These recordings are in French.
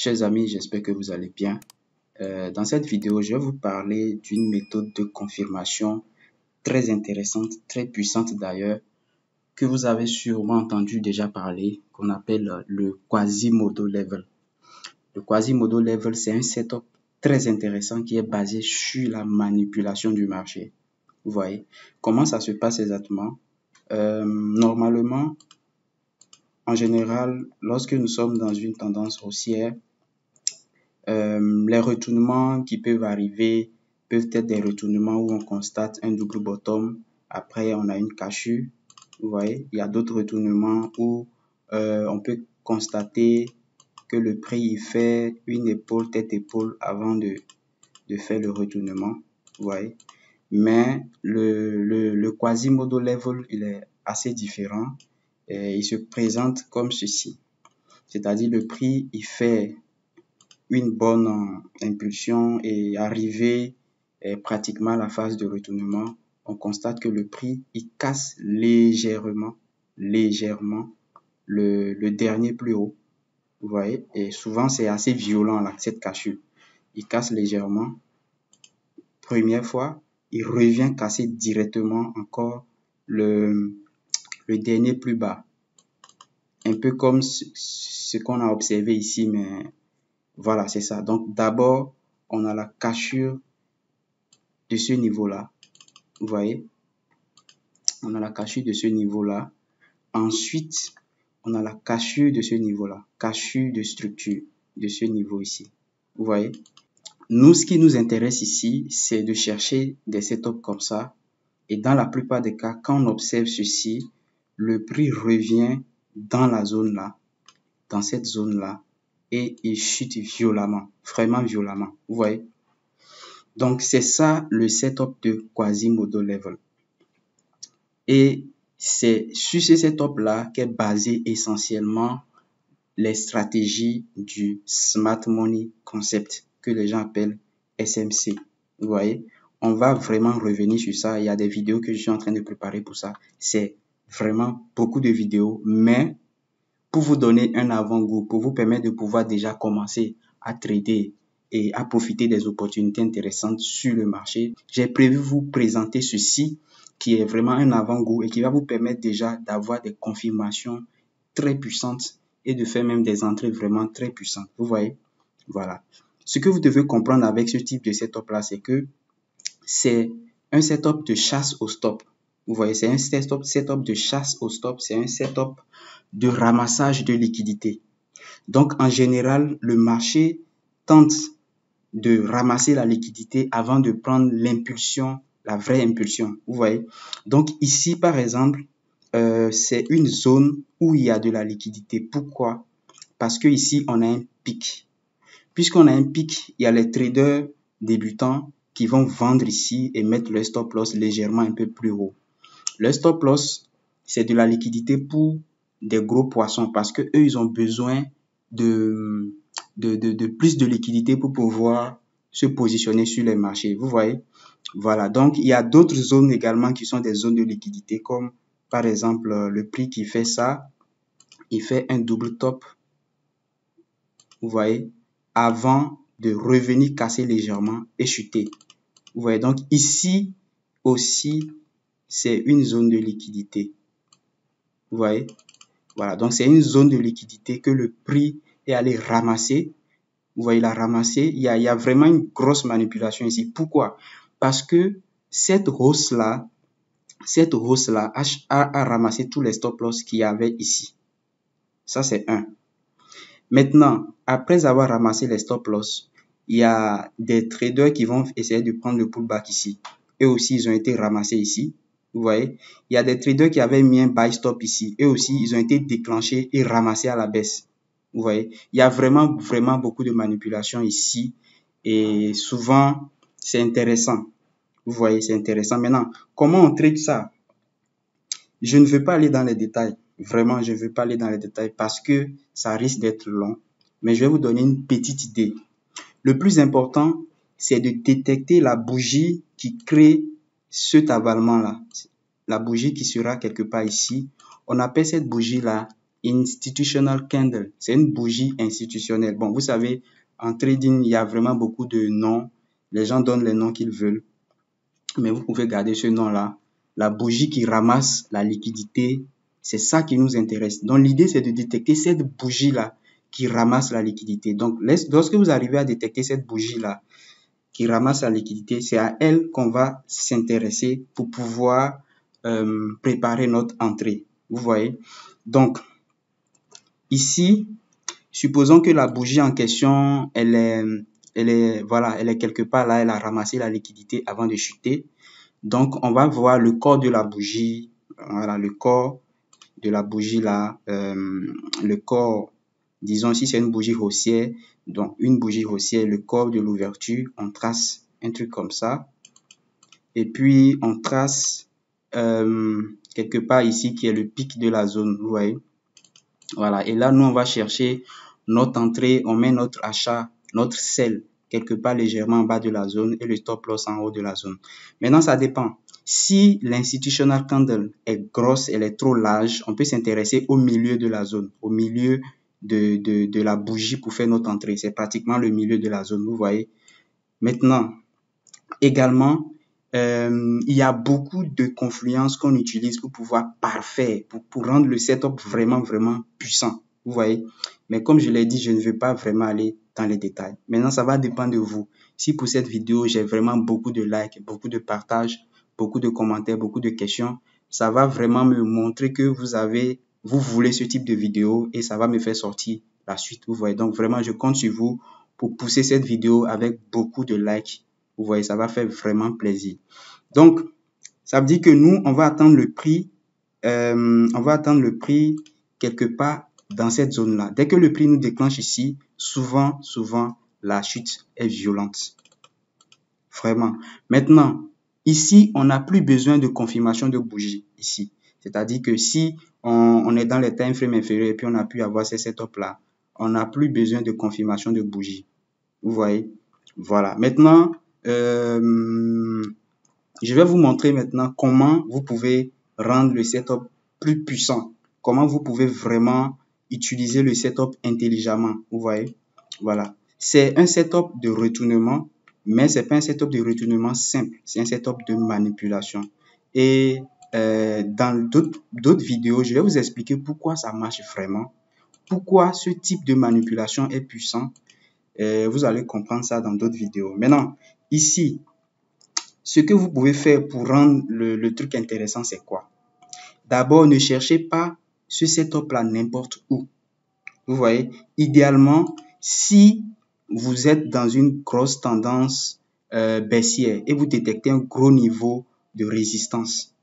Chers amis, j'espère que vous allez bien. Dans cette vidéo, je vais vous parler d'une méthode de confirmation très intéressante, très puissante d'ailleurs, que vous avez sûrement entendu déjà parler, qu'on appelle le Quasimodo Level. Le Quasimodo Level, c'est un setup très intéressant qui est basé sur la manipulation du marché. Vous voyez, comment ça se passe exactement? Normalement, en général, lorsque nous sommes dans une tendance haussière, les retournements qui peuvent arriver peuvent être des retournements où on constate un double bottom, après on a une cassure. Vous voyez, il y a d'autres retournements où on peut constater que le prix il fait une épaule, tête-épaule avant de faire le retournement. Vous voyez, mais le Quasimodo Level, il est assez différent et il se présente comme ceci. C'est-à-dire le prix, il fait une bonne impulsion et arrivé pratiquement à la phase de retournement, on constate que le prix, il casse légèrement le dernier plus haut. Vous voyez, et souvent c'est assez violent là, cette cassure. Il casse légèrement. Première fois, il revient casser directement encore le dernier plus bas. Un peu comme ce qu'on a observé ici, mais voilà, c'est ça. Donc, d'abord, on a la cassure de ce niveau-là. Vous voyez? On a la cassure de ce niveau-là. Ensuite, on a la cassure de ce niveau-là. Cassure de structure de ce niveau ici. Vous voyez? Nous, ce qui nous intéresse ici, c'est de chercher des setups comme ça. Et dans la plupart des cas, quand on observe ceci, le prix revient dans la zone là, dans cette zone-là, et il chute violemment, vraiment violemment. Vous voyez? Donc, c'est ça le setup de Quasimodo Level. Et c'est sur ce setup-là qu'est basé essentiellement les stratégies du Smart Money Concept, que les gens appellent SMC. Vous voyez? On va vraiment revenir sur ça. Il y a des vidéos que je suis en train de préparer pour ça. C'est vraiment beaucoup de vidéos, mais pour vous donner un avant-goût, pour vous permettre de pouvoir déjà commencer à trader et à profiter des opportunités intéressantes sur le marché, j'ai prévu vous présenter ceci qui est vraiment un avant-goût et qui va vous permettre déjà d'avoir des confirmations très puissantes et de faire même des entrées vraiment très puissantes. Vous voyez? Voilà. Ce que vous devez comprendre avec ce type de setup-là, c'est que c'est un setup de chasse au stop. Vous voyez, c'est un setup de chasse au stop, c'est un setup de ramassage de liquidités. Donc, en général, le marché tente de ramasser la liquidité avant de prendre l'impulsion, la vraie impulsion. Vous voyez? Donc, ici, par exemple, c'est une zone où il y a de la liquidité. Pourquoi? Parce que ici, on a un pic. Puisqu'on a un pic, il y a les traders débutants qui vont vendre ici et mettre leur stop loss légèrement un peu plus haut. Le stop loss, c'est de la liquidité pour des gros poissons parce que eux, ils ont besoin de plus de liquidité pour pouvoir se positionner sur les marchés. Vous voyez? Voilà. Donc, il y a d'autres zones également qui sont des zones de liquidité comme par exemple le prix qui fait ça, il fait un double top. Vous voyez? Avant de revenir casser légèrement et chuter. Vous voyez? Donc, ici aussi, c'est une zone de liquidité. Vous voyez? Voilà, donc c'est une zone de liquidité que le prix est allé ramasser. Vous voyez, il a ramassé. Il y a vraiment une grosse manipulation ici. Pourquoi? Parce que cette hausse-là a ramassé tous les stop-loss qu'il y avait ici. Ça, c'est un. Maintenant, après avoir ramassé les stop-loss, il y a des traders qui vont essayer de prendre le pullback ici. Eux aussi, ils ont été ramassés ici. Vous voyez, il y a des traders qui avaient mis un buy stop ici. Eux aussi, ils ont été déclenchés et ramassés à la baisse. Vous voyez, il y a vraiment beaucoup de manipulation ici. Et souvent, c'est intéressant. Vous voyez, c'est intéressant. Maintenant, comment on trade ça? Je ne veux pas aller dans les détails. Vraiment, je ne veux pas aller dans les détails parce que ça risque d'être long. Mais je vais vous donner une petite idée. Le plus important, c'est de détecter la bougie qui crée cet avalement-là. La bougie qui sera quelque part ici. On appelle cette bougie-là Institutional Candle. C'est une bougie institutionnelle. Bon, vous savez, en trading, il y a vraiment beaucoup de noms. Les gens donnent les noms qu'ils veulent. Mais vous pouvez garder ce nom-là. La bougie qui ramasse la liquidité, c'est ça qui nous intéresse. Donc, l'idée, c'est de détecter cette bougie-là qui ramasse la liquidité. Donc, lorsque vous arrivez à détecter cette bougie-là qui ramasse la liquidité, c'est à elle qu'on va s'intéresser pour pouvoir préparer notre entrée. Vous voyez? Donc, ici, supposons que la bougie en question, elle est quelque part là, elle a ramassé la liquidité avant de chuter. Donc, on va voir le corps de la bougie. Voilà, le corps de la bougie là. Le corps, disons si c'est une bougie haussière, donc une bougie haussière, le corps de l'ouverture, on trace un truc comme ça. Et puis, on trace quelque part ici qui est le pic de la zone, vous voyez. Voilà, et là, nous, on va chercher notre entrée, on met notre achat, notre sell quelque part légèrement en bas de la zone et le stop loss en haut de la zone. Maintenant, ça dépend. Si l'institutional candle est grosse, elle est trop large, on peut s'intéresser au milieu de la zone, au milieu de la bougie pour faire notre entrée. C'est pratiquement le milieu de la zone, vous voyez. Maintenant, également, il y a beaucoup de confluences qu'on utilise pour pouvoir parfaire, pour rendre le setup vraiment, vraiment puissant. Vous voyez. Mais comme je l'ai dit, je ne veux pas vraiment aller dans les détails. Maintenant, ça va dépendre de vous. Si pour cette vidéo, j'ai vraiment beaucoup de likes, beaucoup de partages, beaucoup de commentaires, beaucoup de questions, ça va vraiment me montrer que vous voulez ce type de vidéo et ça va me faire sortir la suite. Vous voyez. Donc, vraiment, je compte sur vous pour pousser cette vidéo avec beaucoup de likes. Vous voyez, ça va faire vraiment plaisir. Donc, ça veut dire que nous, on va attendre le prix quelque part dans cette zone-là. Dès que le prix nous déclenche ici, souvent, la chute est violente. Vraiment. Maintenant, ici, on n'a plus besoin de confirmation de bougie ici. C'est-à-dire que si on est dans les time frames inférieurs et puis on a pu avoir ces setups-là, on n'a plus besoin de confirmation de bougie. Vous voyez? Voilà. Maintenant, je vais vous montrer maintenant comment vous pouvez rendre le setup plus puissant. Comment vous pouvez vraiment utiliser le setup intelligemment. Vous voyez? Voilà. C'est un setup de retournement, mais c'est pas un setup de retournement simple. C'est un setup de manipulation. Et dans d'autres vidéos, je vais vous expliquer pourquoi ça marche vraiment. Pourquoi ce type de manipulation est puissant. Vous allez comprendre ça dans d'autres vidéos. Maintenant, ici, ce que vous pouvez faire pour rendre le truc intéressant, c'est quoi? D'abord, ne cherchez pas ce setup-là n'importe où. Vous voyez, idéalement, si vous êtes dans une grosse tendance baissière et vous détectez un gros niveau de résistance,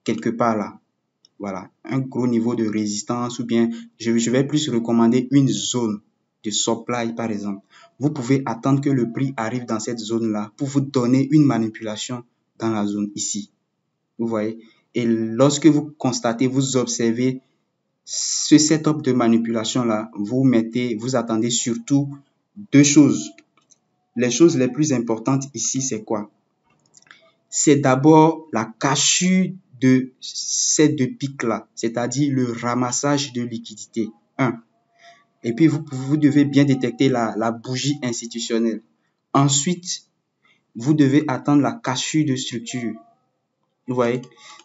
quelque part là, voilà, un gros niveau de résistance ou bien, je vais plus recommander une zone de supply par exemple. Vous pouvez attendre que le prix arrive dans cette zone-là pour vous donner une manipulation dans la zone ici. Vous voyez? Et lorsque vous constatez, vous observez ce setup de manipulation-là, vous attendez surtout deux choses. Les choses les plus importantes ici, c'est quoi? C'est d'abord la cassure de ces deux pics-là, c'est-à-dire le ramassage de liquidité. 1. Et puis, vous devez bien détecter la bougie institutionnelle. Ensuite, vous devez attendre la cassure de structure. Vous voyez,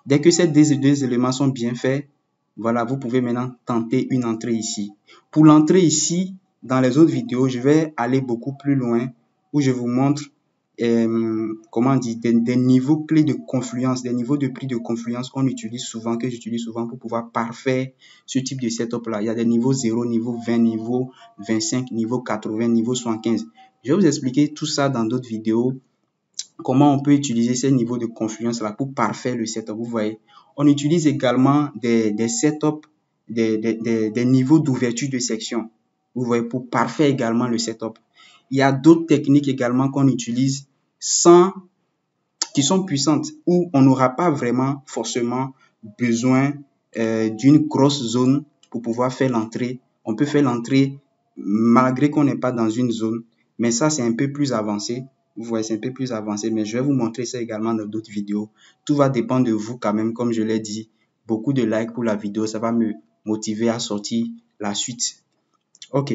dès que ces deux éléments sont bien faits, voilà, vous pouvez maintenant tenter une entrée ici. Pour l'entrée ici, dans les autres vidéos, je vais aller beaucoup plus loin où je vous montre comment on dit, des niveaux clés de confluence, des niveaux de prix de confluence qu'on utilise souvent, que j'utilise souvent pour pouvoir parfaire ce type de setup-là. Il y a des niveaux 0, niveau 20, niveau 25, niveau 80, niveau 75. Je vais vous expliquer tout ça dans d'autres vidéos. Comment on peut utiliser ces niveaux de confluence-là pour parfaire le setup. Vous voyez, on utilise également des setups, des niveaux d'ouverture de section. Vous voyez, pour parfaire également le setup. Il y a d'autres techniques également qu'on utilise qui sont puissantes, où on n'aura pas vraiment forcément besoin d'une grosse zone pour pouvoir faire l'entrée. On peut faire l'entrée malgré qu'on n'est pas dans une zone, mais ça c'est un peu plus avancé. Vous voyez, c'est un peu plus avancé, mais je vais vous montrer ça également dans d'autres vidéos. Tout va dépendre de vous quand même, comme je l'ai dit. Beaucoup de likes pour la vidéo, ça va me motivé à sortir la suite. Ok.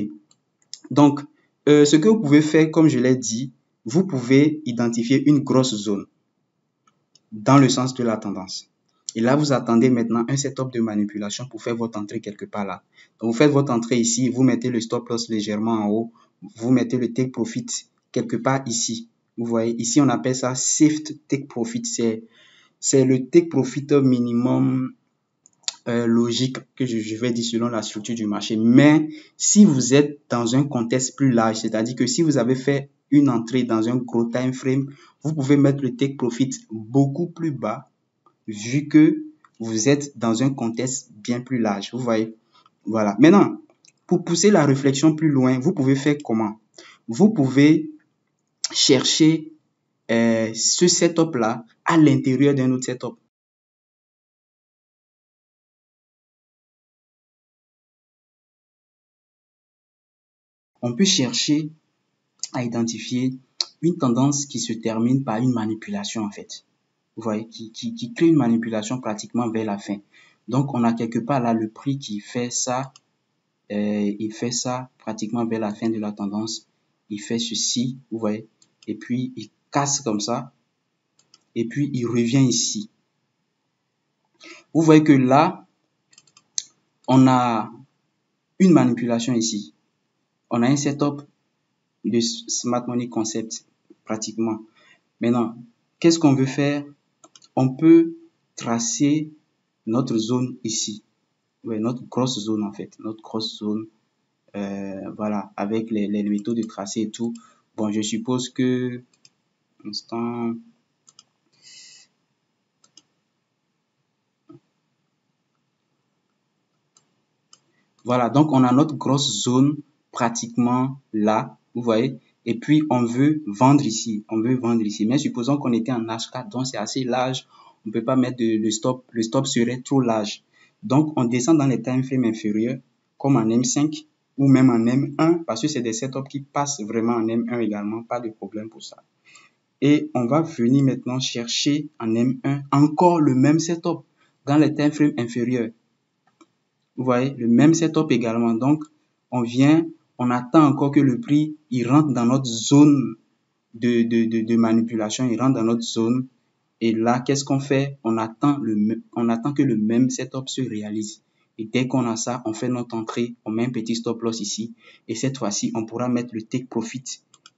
Donc, ce que vous pouvez faire, comme je l'ai dit, vous pouvez identifier une grosse zone dans le sens de la tendance. Et là, vous attendez maintenant un setup de manipulation pour faire votre entrée quelque part là. Donc, vous faites votre entrée ici, vous mettez le stop loss légèrement en haut, vous mettez le take profit quelque part ici. Vous voyez, ici, on appelle ça safe take profit. C'est le take profit minimum logique que je vais dire selon la structure du marché. Mais si vous êtes dans un contexte plus large, c'est-à-dire que si vous avez fait une entrée dans un gros time frame, vous pouvez mettre le take profit beaucoup plus bas vu que vous êtes dans un contexte bien plus large. Vous voyez? Voilà. Maintenant, pour pousser la réflexion plus loin, vous pouvez faire comment? Vous pouvez chercher ce setup-là à l'intérieur d'un autre setup. On peut chercher à identifier une tendance qui se termine par une manipulation en fait. Vous voyez, qui crée une manipulation pratiquement vers la fin. Donc, on a quelque part là le prix qui fait ça, il fait ça pratiquement vers la fin de la tendance. Il fait ceci, vous voyez, et puis il casse comme ça, et puis il revient ici. Vous voyez que là, on a une manipulation ici. On a un setup de Smart Money Concept pratiquement. Maintenant, qu'est-ce qu'on veut faire? On peut tracer notre zone ici. Ouais, notre grosse zone en fait. Notre grosse zone. Voilà, avec les méthodes de tracé et tout. Bon, je suppose que... Instant... Voilà, donc on a notre grosse zone pratiquement là, vous voyez. Et puis, on veut vendre ici. On veut vendre ici. Mais supposons qu'on était en H4, donc c'est assez large. On ne peut pas mettre le stop. Le stop serait trop large. Donc, on descend dans les time frames inférieurs, comme en M5 ou même en M1, parce que c'est des setups qui passent vraiment en M1 également. Pas de problème pour ça. Et on va venir maintenant chercher en M1 encore le même setup dans les time frames inférieurs. Vous voyez, le même setup également. Donc, on vient, on attend encore que le prix, il rentre dans notre zone de manipulation, il rentre dans notre zone. Et là, qu'est-ce qu'on fait? On attend que le même setup se réalise. Et dès qu'on a ça, on fait notre entrée, on met un petit stop loss ici. Et cette fois-ci, on pourra mettre le take profit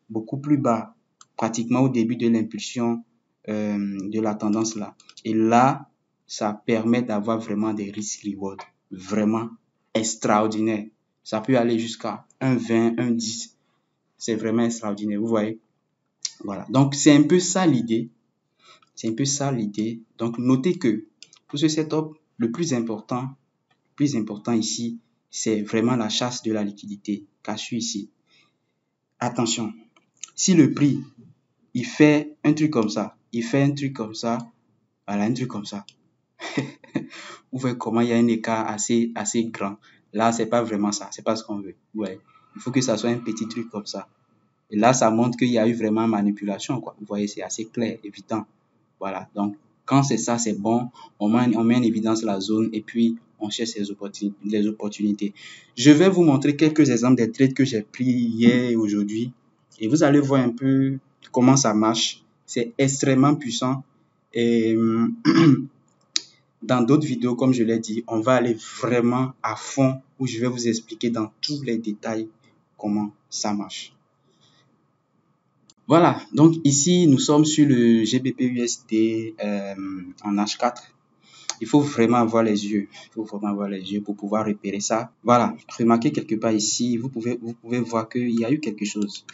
beaucoup plus bas, pratiquement au début de l'impulsion de la tendance là. Et là, ça permet d'avoir vraiment des risk-reward vraiment extraordinaires. Ça peut aller jusqu'à 1,20, 1,10. C'est vraiment extraordinaire, vous voyez. Voilà, donc c'est un peu ça l'idée. C'est un peu ça l'idée. Donc, notez que pour ce setup, le plus important ici, c'est vraiment la chasse de la liquidité cachée ici. Attention, si le prix, il fait un truc comme ça, voilà, un truc comme ça. Vous voyez comment il y a un écart assez grand. Là, c'est pas vraiment ça, c'est pas ce qu'on veut. Ouais. Il faut que ça soit un petit truc comme ça. Et là, ça montre qu'il y a eu vraiment manipulation, quoi. Vous voyez, c'est assez clair, évident. Voilà, donc quand c'est ça, c'est bon. On met en évidence la zone et puis on cherche les opportunités. Je vais vous montrer quelques exemples des trades que j'ai pris hier et aujourd'hui. Et vous allez voir un peu comment ça marche. C'est extrêmement puissant. Et dans d'autres vidéos, comme je l'ai dit, on va aller vraiment à fond où je vais vous expliquer dans tous les détails comment ça marche. Voilà, donc ici, nous sommes sur le GBP USD en H4. Il faut vraiment avoir les yeux. Il faut vraiment avoir les yeux pour pouvoir repérer ça. Voilà, remarquez quelque part ici, vous pouvez voir qu'il y a eu quelque chose.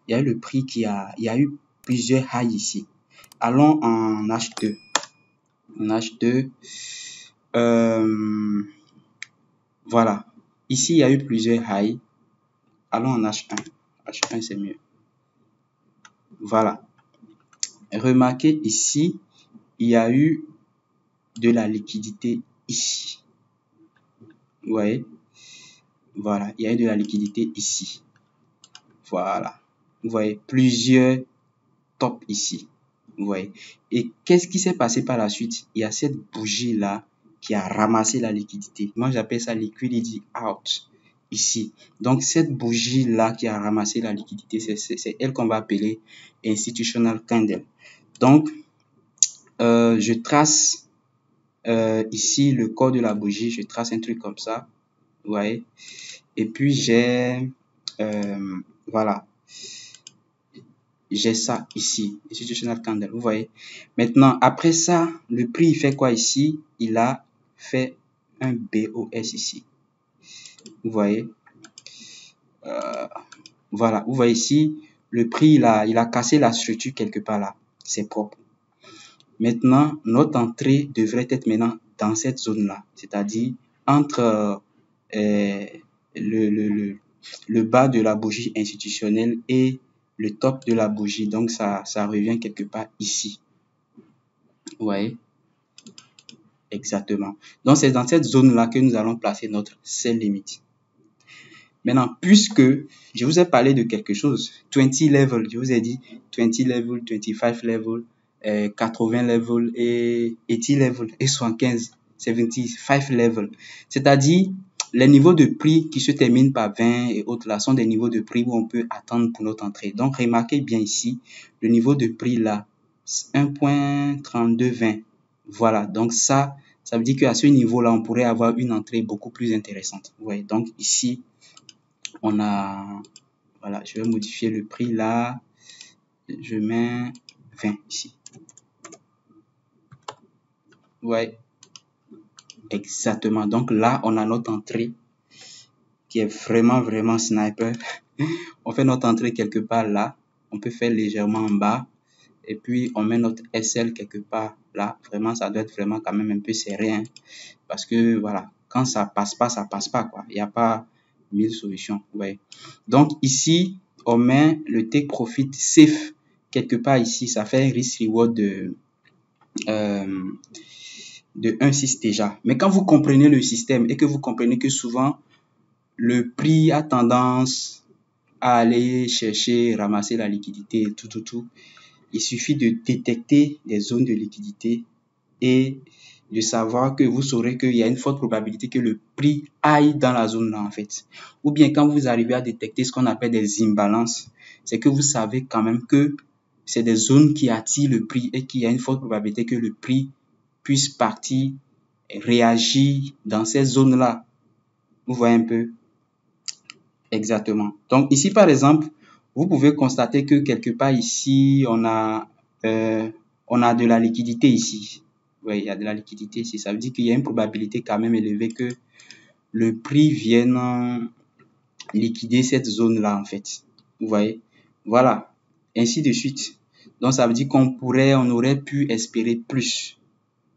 Il y a eu le prix il y a eu plusieurs highs ici. Allons en H2. En H2, voilà. Ici, il y a eu plusieurs highs. Allons en H1. H1, c'est mieux. Voilà. Remarquez ici, il y a eu de la liquidité ici. Vous voyez? Voilà, il y a eu de la liquidité ici. Voilà. Vous voyez, plusieurs tops ici. Vous voyez? Et qu'est-ce qui s'est passé par la suite? Il y a cette bougie-là qui a ramassé la liquidité. Moi, j'appelle ça liquidity out ici. Donc, cette bougie-là qui a ramassé la liquidité, c'est elle qu'on va appeler institutional candle. Donc, je trace ici le corps de la bougie, je trace un truc comme ça, vous voyez. Et puis, voilà, j'ai ça ici, institutional candle, vous voyez. Maintenant, après ça, le prix, il fait quoi ici? Il a fait un BOS ici. Vous voyez. Voilà, vous voyez ici, le prix, il a cassé la structure quelque part là. C'est propre. Maintenant, notre entrée devrait être maintenant dans cette zone-là, c'est-à-dire entre le bas de la bougie institutionnelle et le top de la bougie. Donc, ça revient quelque part ici. Vous voyez? Exactement. Donc, c'est dans cette zone-là que nous allons placer notre sell limit. Maintenant, puisque je vous ai parlé de quelque chose, 20 level, je vous ai dit 20 level, 25 level, 80 level et 80 level et 75, 75 level. C'est-à-dire, les niveaux de prix qui se terminent par 20 et autres là sont des niveaux de prix où on peut attendre pour notre entrée. Donc, remarquez bien ici, le niveau de prix là, 1.3220. Voilà, donc ça veut dire qu'à ce niveau-là, on pourrait avoir une entrée beaucoup plus intéressante. Vous voyez, donc ici, on a, voilà, je vais modifier le prix là, je mets 20 ici. Ouais, exactement. Donc là, on a notre entrée qui est vraiment sniper. On fait notre entrée quelque part là, on peut faire légèrement en bas et puis on met notre SL quelque part là. Vraiment, ça doit être vraiment quand même un peu serré, hein, parce que voilà, quand ça passe pas quoi. Il n'y a pas 1000 solutions. Ouais. Donc ici, on met le take profit safe quelque part ici. Ça fait un risk reward de 1,6 déjà. Mais quand vous comprenez le système et que vous comprenez que souvent le prix a tendance à aller chercher, ramasser la liquidité, tout, il suffit de détecter des zones de liquidité et de savoir que vous saurez qu'il y a une forte probabilité que le prix aille dans la zone là en fait. Ou bien quand vous arrivez à détecter ce qu'on appelle des imbalances, c'est que vous savez quand même que c'est des zones qui attirent le prix et qu'il y a une forte probabilité que le prix puisse partir et réagir dans ces zones là. Vous voyez un peu? Exactement. Donc ici par exemple, vous pouvez constater que quelque part ici, on a de la liquidité ici. Oui, il y a de la liquidité ici. Ça veut dire qu'il y a une probabilité quand même élevée que le prix vienne liquider cette zone-là, en fait. Vous voyez? Voilà. Ainsi de suite. Donc, ça veut dire on aurait pu espérer plus.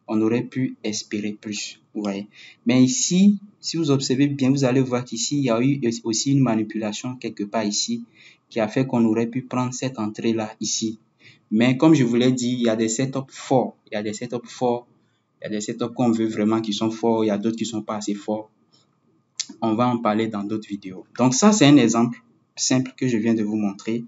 On aurait pu espérer plus. Vous voyez? Mais ici, si vous observez bien, vous allez voir qu'ici, il y a eu aussi une manipulation quelque part ici qui a fait qu'on aurait pu prendre cette entrée-là ici. Mais comme je vous l'ai dit, il y a des setups forts. Il y a des setups forts. Il y a des setups qu'on veut vraiment qui sont forts. Il y a d'autres qui sont pas assez forts. On va en parler dans d'autres vidéos. Donc ça, c'est un exemple simple que je viens de vous montrer.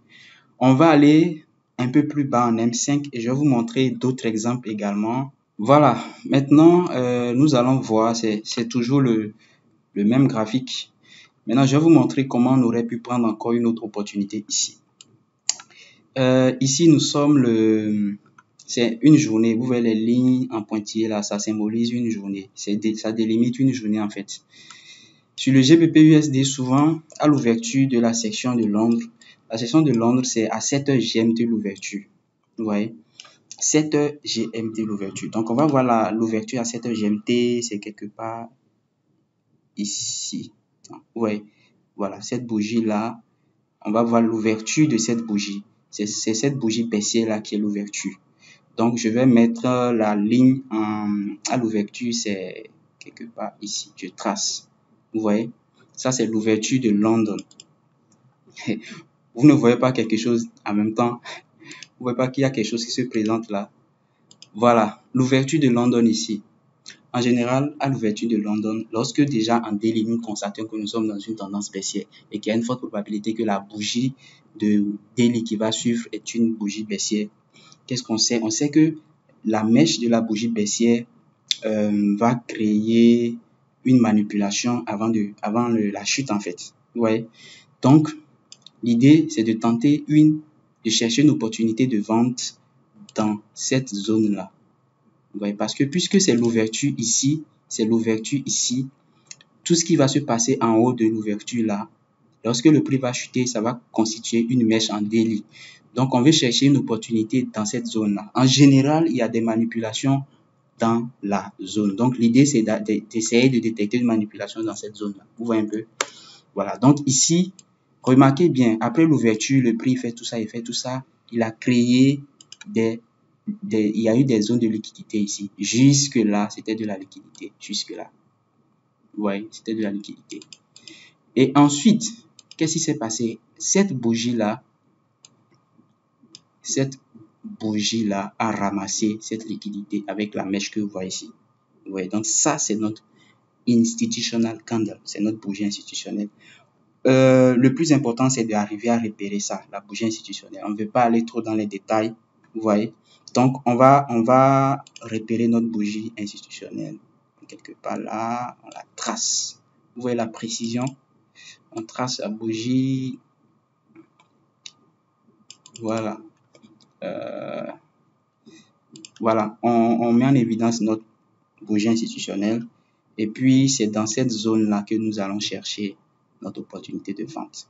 On va aller un peu plus bas en M5 et je vais vous montrer d'autres exemples également. Voilà. Maintenant, nous allons voir, c'est toujours le même graphique. Maintenant, je vais vous montrer comment on aurait pu prendre encore une autre opportunité ici. Ici, nous sommes c'est une journée. Vous voyez les lignes en pointillé là, ça symbolise une journée. Ça délimite une journée en fait. Sur le GBP/USD, souvent, à l'ouverture de la section de Londres, la section de Londres, c'est à 7h GMT l'ouverture. Vous voyez, 7h GMT l'ouverture. Donc, on va voir l'ouverture à 7h GMT, c'est quelque part ici. Ouais, voilà, cette bougie-là, on va voir l'ouverture de cette bougie. C'est cette bougie baissière là qui est l'ouverture. Donc, je vais mettre la ligne à l'ouverture, c'est quelque part ici. Je trace. Vous voyez, ça c'est l'ouverture de London. Vous ne voyez pas quelque chose en même temps. Vous voyez pas qu'il y a quelque chose qui se présente là. Voilà, l'ouverture de London ici. En général, à l'ouverture de London, lorsque déjà en daily, nous constatons que nous sommes dans une tendance baissière et qu'il y a une forte probabilité que la bougie de daily qui va suivre est une bougie baissière, qu'est-ce qu'on sait? On sait que la mèche de la bougie baissière va créer une manipulation avant la chute en fait. Vous voyez? Donc, l'idée, c'est de chercher une opportunité de vente dans cette zone-là. Vous voyez? Parce que puisque c'est l'ouverture ici, tout ce qui va se passer en haut de l'ouverture là, lorsque le prix va chuter, ça va constituer une mèche en délit. Donc, on veut chercher une opportunité dans cette zone-là. En général, il y a des manipulations dans la zone. Donc, l'idée, c'est d'essayer de détecter une manipulation dans cette zone-là. Vous voyez un peu? Voilà. Donc, ici, remarquez bien, après l'ouverture, le prix fait tout ça, il a créé il y a eu des zones de liquidité ici. Jusque-là, c'était de la liquidité. Jusque-là. Vous voyez, c'était de la liquidité. Et ensuite, qu'est-ce qui s'est passé? Cette bougie-là a ramassé cette liquidité avec la mèche que vous voyez ici. Vous voyez, donc ça, c'est notre institutional candle. C'est notre bougie institutionnelle. Le plus important, c'est d'arriver à repérer ça, la bougie institutionnelle. On ne veut pas aller trop dans les détails, vous voyez. Donc, on va repérer notre bougie institutionnelle. Quelque part là, on la trace. Vous voyez la précision? On trace la bougie. Voilà. Voilà, on met en évidence notre bougie institutionnelle. Et puis, c'est dans cette zone-là que nous allons chercher notre opportunité de vente.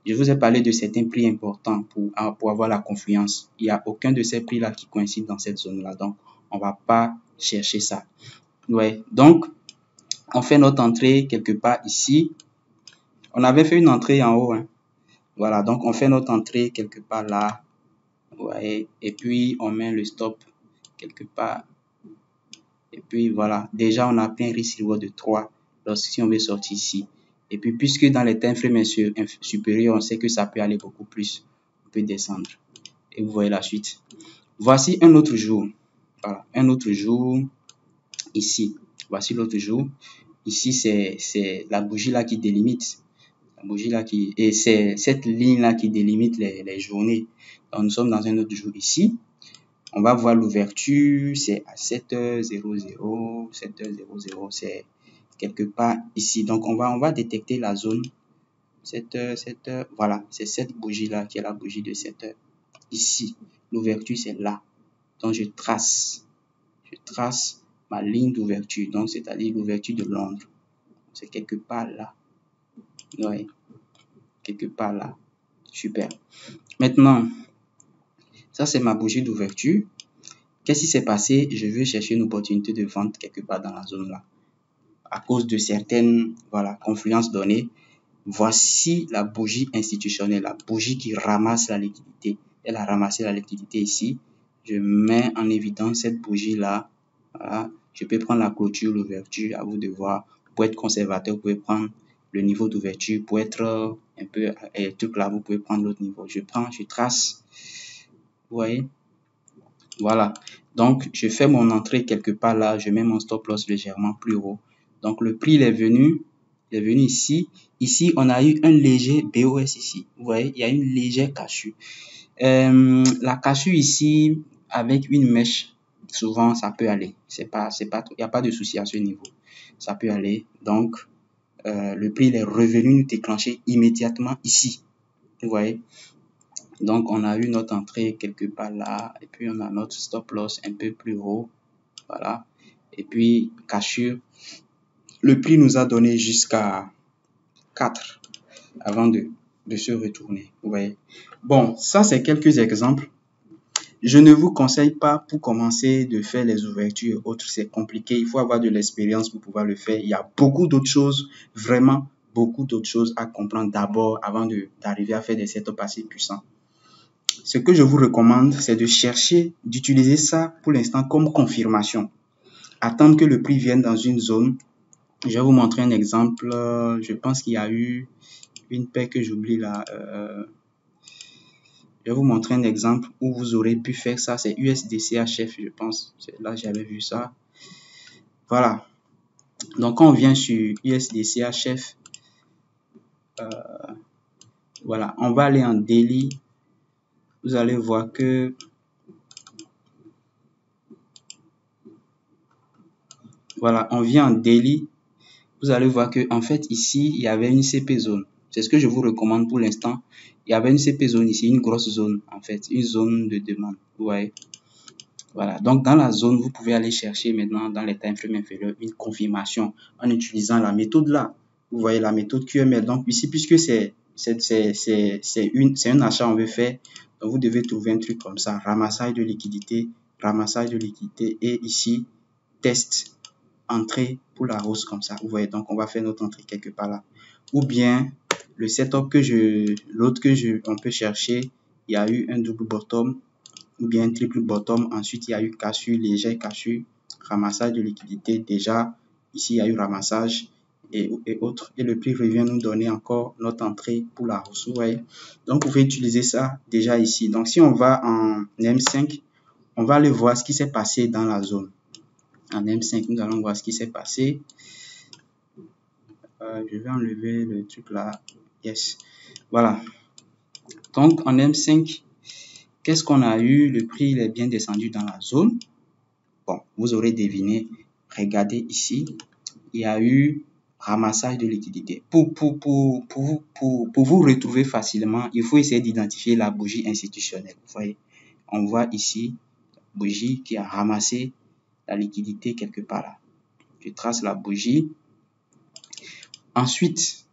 Je vous ai parlé de certains prix importants pour avoir la confiance. Il n'y a aucun de ces prix-là qui coïncide dans cette zone-là. Donc, on ne va pas chercher ça. Ouais. Donc, on fait notre entrée quelque part ici. On avait fait une entrée en haut. Hein. Voilà. Donc, on fait notre entrée quelque part là. Ouais. Et puis, on met le stop quelque part. Et puis, voilà. Déjà, on a pris un risque reward de 3 si on veut sortir ici. Et puis, puisque dans les time frames supérieurs, on sait que ça peut aller beaucoup plus, on peut descendre. Et vous voyez la suite. Voici un autre jour. Voilà, un autre jour ici. Voici l'autre jour. Ici, c'est la bougie là qui délimite. La bougie là et c'est cette ligne là qui délimite les journées. Donc, nous sommes dans un autre jour ici. On va voir l'ouverture, c'est à 7h00, 7h00, c'est quelque part ici. Donc, on va détecter la zone 7h, voilà, c'est cette bougie-là qui est la bougie de 7h. Ici, l'ouverture, c'est là. Donc, je trace ma ligne d'ouverture, donc c'est-à-dire l'ouverture de Londres. C'est quelque part là. Oui, quelque part là. Super. Maintenant, ça, c'est ma bougie d'ouverture. Qu'est-ce qui s'est passé? Je veux chercher une opportunité de vente quelque part dans la zone là. À cause de certaines confluences données, voici la bougie institutionnelle, la bougie qui ramasse la liquidité. Elle a ramassé la liquidité ici. Je mets en évidence cette bougie-là. Voilà. Je peux prendre la clôture, l'ouverture, à vous de voir. Pour être conservateur, vous pouvez prendre le niveau d'ouverture. Pour être un peu truc là, vous pouvez prendre l'autre niveau. Je trace. Vous voyez? Voilà. Donc, je fais mon entrée quelque part là. Je mets mon stop loss légèrement plus haut. Donc, le prix il est venu ici. Ici, on a eu un léger BOS ici. Vous voyez, il y a une légère cassure. La cassure ici, avec une mèche, souvent, ça peut aller. Il n'y a pas de souci à ce niveau. Ça peut aller. Donc, le prix il est revenu nous déclencher immédiatement ici. Vous voyez. Donc, on a eu notre entrée quelque part là. Et puis, on a notre stop loss un peu plus haut. Voilà. Et puis, cassure. Le prix nous a donné jusqu'à 4 avant de se retourner. Vous voyez. Bon, ça, c'est quelques exemples. Je ne vous conseille pas pour commencer de faire les ouvertures et autres. C'est compliqué. Il faut avoir de l'expérience pour pouvoir le faire. Il y a beaucoup d'autres choses, vraiment beaucoup d'autres choses à comprendre d'abord avant d'arriver à faire des setups assez puissants. Ce que je vous recommande, c'est de chercher, d'utiliser ça pour l'instant comme confirmation. Attendre que le prix vienne dans une zone. Je vais vous montrer un exemple. Je pense qu'il y a eu une paire que j'oublie là. Je vais vous montrer un exemple où vous aurez pu faire ça. C'est USDCHF, je pense. Là, j'avais vu ça. Voilà. Donc, quand on vient sur USDCHF, voilà, on va aller en daily. Vous allez voir que Voilà, on vient en daily. Vous allez voir que en fait ici, il y avait une CP zone. C'est ce que je vous recommande pour l'instant. Il y avait une CP zone ici, une grosse zone en fait, une zone de demande. Vous voyez. Voilà, donc dans la zone, vous pouvez aller chercher maintenant dans les time frames inférieurs une confirmation en utilisant la méthode là. Vous voyez la méthode QML. Donc ici, puisque c'est un achat on veut faire, donc vous devez trouver un truc comme ça, ramassage de liquidité et ici test entrée pour la hausse comme ça. Vous voyez, donc on va faire notre entrée quelque part là. Ou bien le setup on peut chercher, il y a eu un double bottom ou bien un triple bottom. Ensuite, il y a eu cassure, léger cassure, ramassage de liquidité. Déjà, ici, il y a eu ramassage et autres. Et le prix revient nous donner encore notre entrée pour la hausse. Vous voyez? Donc, vous pouvez utiliser ça déjà ici. Donc, si on va en M5, on va aller voir ce qui s'est passé dans la zone. En M5, nous allons voir ce qui s'est passé. Je vais enlever le truc là. Yes. Voilà. Donc, en M5, qu'est-ce qu'on a eu? Le prix il est bien descendu dans la zone. Bon, vous aurez deviné. Regardez ici. Il y a eu ramassage de liquidité. Pour vous retrouver facilement, il faut essayer d'identifier la bougie institutionnelle. Vous voyez, on voit ici, bougie qui a ramassé la liquidité quelque part là. Je trace la bougie. Ensuite,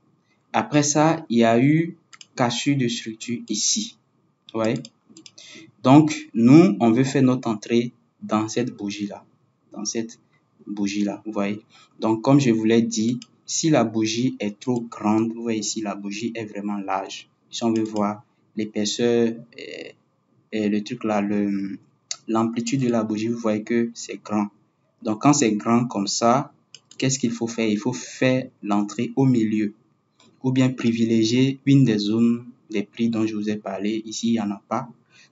après ça, il y a eu cassure de structure ici. Vous voyez? Donc, nous, on veut faire notre entrée dans cette bougie-là. Dans cette bougie-là, vous voyez? Donc, comme je vous l'ai dit, si la bougie est trop grande, vous voyez ici, la bougie est vraiment large. Si on veut voir l'épaisseur et le truc là, l'amplitude de la bougie, vous voyez que c'est grand. Donc, quand c'est grand comme ça, qu'est-ce qu'il faut faire? Il faut faire l'entrée au milieu ou bien privilégier une des zones des prix dont je vous ai parlé. Ici, il n'y en a pas.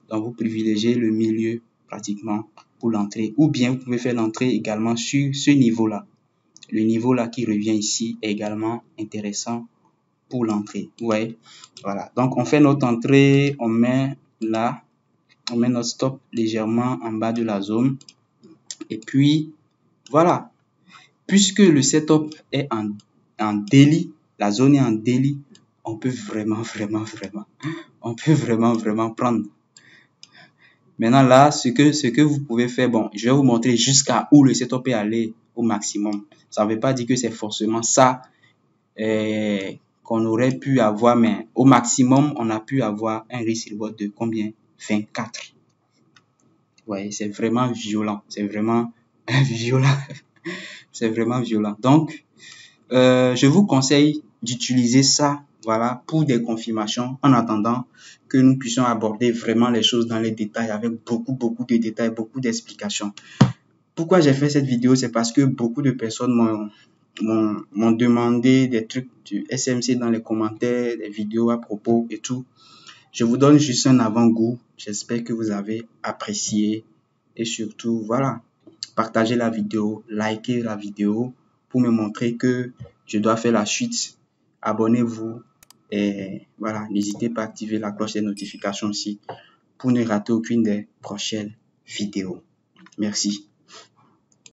Donc, vous privilégiez le milieu pratiquement pour l'entrée. Ou bien, vous pouvez faire l'entrée également sur ce niveau-là. Le niveau-là qui revient ici est également intéressant pour l'entrée. Vous voyez? Voilà. Donc, on fait notre entrée. On met là. On met notre stop légèrement en bas de la zone. Et puis, voilà. Puisque le setup est en daily, la zone est en daily, on peut vraiment prendre. Maintenant là, ce que vous pouvez faire, bon, je vais vous montrer jusqu'à où le setup est allé au maximum. Ça ne veut pas dire que c'est forcément ça qu'on aurait pu avoir, mais au maximum, on a pu avoir un risk reward de combien? 24. Vous voyez, c'est vraiment violent. C'est vraiment violent. C'est vraiment violent. Donc, je vous conseille d'utiliser ça, voilà, pour des confirmations en attendant que nous puissions aborder vraiment les choses dans les détails avec beaucoup de détails, beaucoup d'explications. Pourquoi j'ai fait cette vidéo? C'est parce que beaucoup de personnes m'ont demandé des trucs du SMC dans les commentaires, des vidéos à propos et tout. Je vous donne juste un avant-goût. J'espère que vous avez apprécié et surtout, voilà, partagez la vidéo, likez la vidéo pour me montrer que je dois faire la suite. Abonnez-vous et voilà, n'hésitez pas à activer la cloche des notifications aussi pour ne rater aucune des prochaines vidéos. Merci.